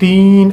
$3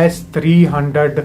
S-300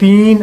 $3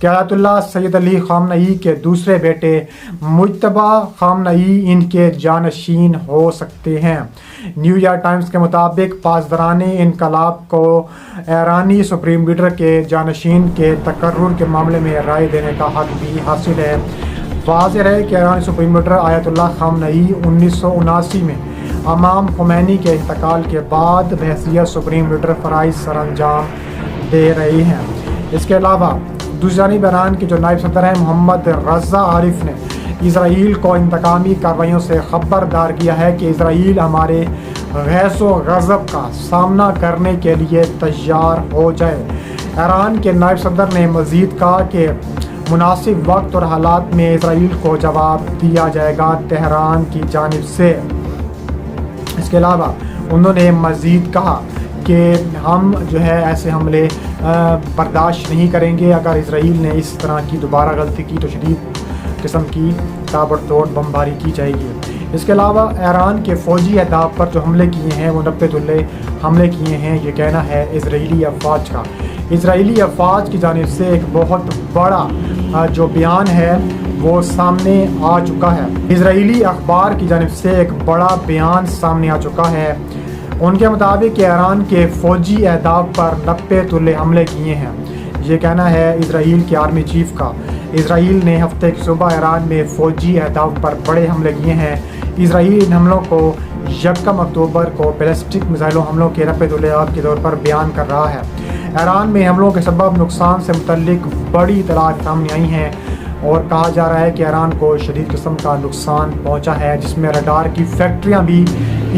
کہ آیت اللہ سید علی خامنئی کے دوسرے بیٹے مجتبیٰ خامنئی ان کے جانشین ہو سکتے ہیں۔ نیو یارک ٹائمز کے مطابق پاسداران انقلاب کو ایرانی سپریم لیڈر کے جانشین کے تقرر کے معاملے میں رائے دینے کا حق بھی حاصل ہے۔ واضح ہے کہ ایرانی سپریم لیڈر آیت اللہ خامنئی 1979 میں امام خمینی کے انتقال کے بعد بحیثیت سپریم لیڈر فرائض سر انجام دے رہے ہیں۔ اس کے علاوہ دوسری جانب ایران کے جو نائب صدر ہیں محمد رضا عارف نے اسرائیل کو انتقامی کارروائیوں سے خبردار کیا ہے کہ اسرائیل ہمارے غیظ و غضب کا سامنا کرنے کے لیے تیار ہو جائے۔ ایران کے نائب صدر نے مزید کہا کہ مناسب وقت اور حالات میں اسرائیل کو جواب دیا جائے گا تہران کی جانب سے۔ اس کے علاوہ انہوں نے مزید کہا کہ ہم جو ہے ایسے حملے برداشت نہیں کریں گے۔ اگر اسرائیل نے اس طرح کی دوبارہ غلطی کی تو شدید قسم کی تابڑ توڑ بمباری کی جائے گی۔ اس کے علاوہ ایران کے فوجی اہداف پر جو حملے کیے ہیں وہ 90 تلے حملے کیے ہیں، یہ کہنا ہے اسرائیلی افواج کا۔ اسرائیلی افواج کی جانب سے ایک بہت بڑا جو بیان ہے وہ سامنے آ چکا ہے۔ اسرائیلی اخبار کی جانب سے ایک بڑا بیان سامنے آ چکا ہے۔ ان کے مطابق ایران کے فوجی اہداف پر 90 تلے حملے کیے ہیں، یہ کہنا ہے اسرائیل کے آرمی چیف کا۔ اسرائیل نے ہفتے کی صبح ایران میں فوجی اہداف پر بڑے حملے کیے ہیں۔ اسرائیل ان حملوں کو 1 اکتوبر کو بیلسٹک میزائلوں حملوں کے 90 تلے کے طور پر بیان کر رہا ہے۔ ایران میں حملوں کے سبب نقصان سے متعلق بڑی اطلاعات سامنے آئی ہیں اور کہا جا رہا ہے کہ ایران کو شدید قسم کا نقصان پہنچا ہے، جس میں ریڈار کی فیکٹریاں بھی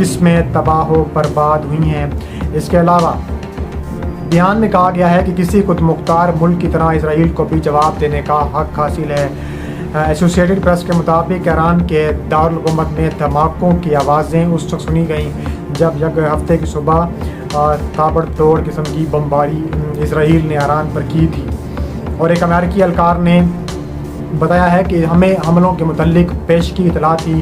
اس میں تباہ و برباد ہوئی ہیں۔ اس کے علاوہ بیان میں کہا گیا ہے کہ کسی خود مختار ملک کی طرح اسرائیل کو بھی جواب دینے کا حق حاصل ہے۔ ایسوسیٹڈ پریس کے مطابق ایران کے دارالحکومت میں دھماکوں کی آوازیں اس وقت سنی گئیں جب ہفتے کی صبح تابڑ توڑ قسم کی بمباری اسرائیل نے ایران پر کی تھی، اور ایک امریکی اہلکار نے بتایا ہے کہ ہمیں حملوں کے متعلق پیشگی اطلاع تھی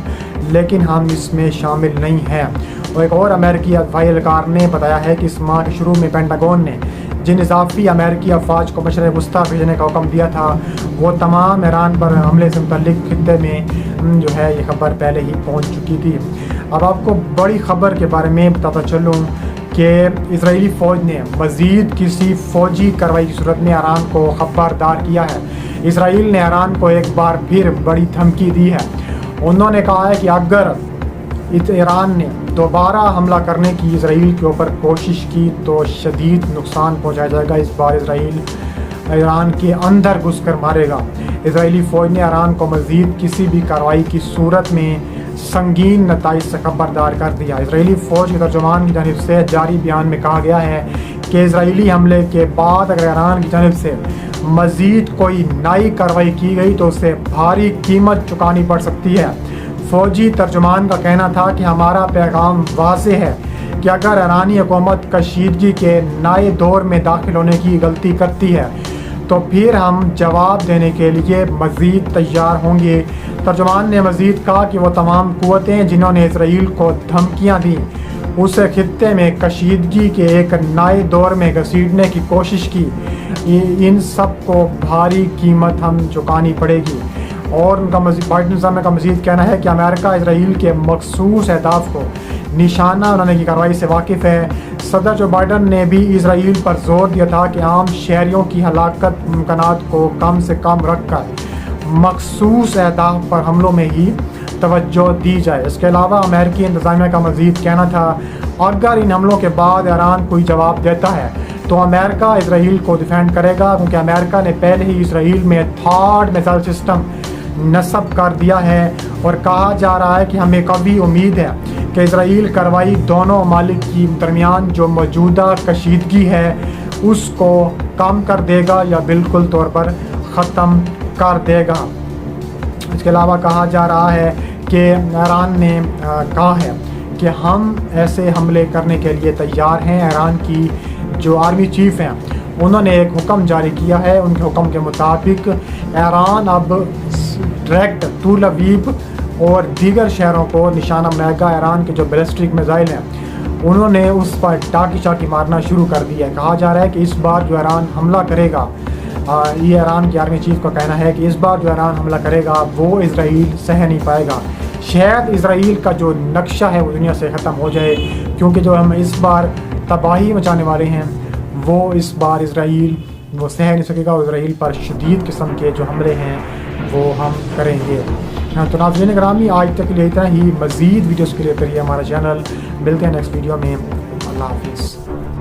لیکن ہم اس میں شامل نہیں ہیں۔ اور ایک اور امریکی دفاعی اہلکار نے بتایا ہے کہ اس ماہ کے شروع میں پینٹاگون نے جن اضافی امریکی افواج کو مشرق وسطیٰ بھیجنے کا حکم دیا تھا وہ تمام ایران پر حملے سے متعلق خطے میں جو ہے یہ خبر پہلے ہی پہنچ چکی تھی۔ اب آپ کو بڑی خبر کے بارے میں بتاتا چلوں کہ اسرائیلی فوج نے مزید کسی فوجی کارروائی کی صورت میں ایران کو خبردار کیا ہے۔ اسرائیل نے ایران کو ایک بار پھر بڑی دھمکی دی ہے۔ انہوں نے کہا ہے کہ اگر ایران نے دوبارہ حملہ کرنے کی اسرائیل کے اوپر کوشش کی تو شدید نقصان پہنچایا جائے گا۔ اس بار اسرائیل ایران کے اندر گھس کر مارے گا۔ اسرائیلی فوج نے ایران کو مزید کسی بھی کارروائی کی صورت میں سنگین نتائج سے خبردار کر دیا۔ اسرائیلی فوج کے ترجمان کی جانب سے جاری بیان میں کہا گیا ہے کہ اسرائیلی حملے کے بعد اگر ایران کی جانب سے مزید کوئی نئی کارروائی کی گئی تو اسے بھاری قیمت چکانی پڑ سکتی ہے۔ فوجی ترجمان کا کہنا تھا کہ ہمارا پیغام واضح ہے کہ اگر ایرانی حکومت کشیدگی کے نئے دور میں داخل ہونے کی غلطی کرتی ہے تو پھر ہم جواب دینے کے لیے مزید تیار ہوں گے۔ ترجمان نے مزید کہا کہ وہ تمام قوتیں جنہوں نے اسرائیل کو دھمکیاں دیں، اسے خطے میں کشیدگی کے ایک نئے دور میں گھسیٹنے کی کوشش کی، ان سب کو بھاری قیمت ہم چکانی پڑے گی۔ اور ان کا بائیڈن نظام کا مزید کہنا ہے کہ امریکہ اسرائیل کے مخصوص اہداف کو نشانہ بنانے کی کارروائی سے واقف ہے۔ صدر جو بائیڈن نے بھی اسرائیل پر زور دیا تھا کہ عام شہریوں کی ہلاکت ممکنات کو کم سے کم رکھ کر مخصوص اہداف پر حملوں میں ہی توجہ دی جائے۔ اس کے علاوہ امریکی انتظامیہ کا مزید کہنا تھا اگر ان حملوں کے بعد ایران کوئی جواب دیتا ہے تو امریکہ اسرائیل کو ڈیفینڈ کرے گا، کیونکہ امریکہ نے پہلے ہی اسرائیل میں تھرڈ میزائل سسٹم نصب کر دیا ہے، اور کہا جا رہا ہے کہ ہمیں قوی امید ہے کہ اسرائیل کارروائی دونوں ممالک کی درمیان جو موجودہ کشیدگی ہے اس کو کم کر دے گا یا بالکل طور پر ختم کر دے گا۔ اس کے علاوہ کہا جا رہا ہے کہ ایران نے کہا ہے کہ ہم ایسے حملے کرنے کے لیے تیار ہیں۔ ایران کی جو آرمی چیف ہیں انہوں نے ایک حکم جاری کیا ہے، ان کے حکم کے مطابق ایران اب ڈائریکٹ طول ابیب اور دیگر شہروں کو نشانہ بنائے گا۔ ایران کے جو بیلسٹک میزائل ہیں انہوں نے اس پر ٹاکی مارنا شروع کر دیا ہے۔ کہا جا رہا ہے کہ اس بار جو ایران حملہ کرے گا یہ ایران کی آرمی چیف کا کہنا ہے کہ اس بار جو ایران حملہ کرے گا وہ اسرائیل سہ نہیں پائے گا. شاید اسرائیل کا جو نقشہ ہے وہ دنیا سے ختم ہو جائے، کیونکہ جو ہم اس بار تباہی مچانے والے ہیں وہ اس بار اسرائیل وہ سہ نہیں سکے گا. اسرائیل پر شدید قسم کے جو حملے ہیں وہ ہم کریں گے. تو ناظرین گرامی، آج تک کے لیے اتنا ہی. مزید ویڈیوز کے لیے کریے ہمارا چینل. ملتے ہیں نیکسٹ ویڈیو میں. اللہ حافظ.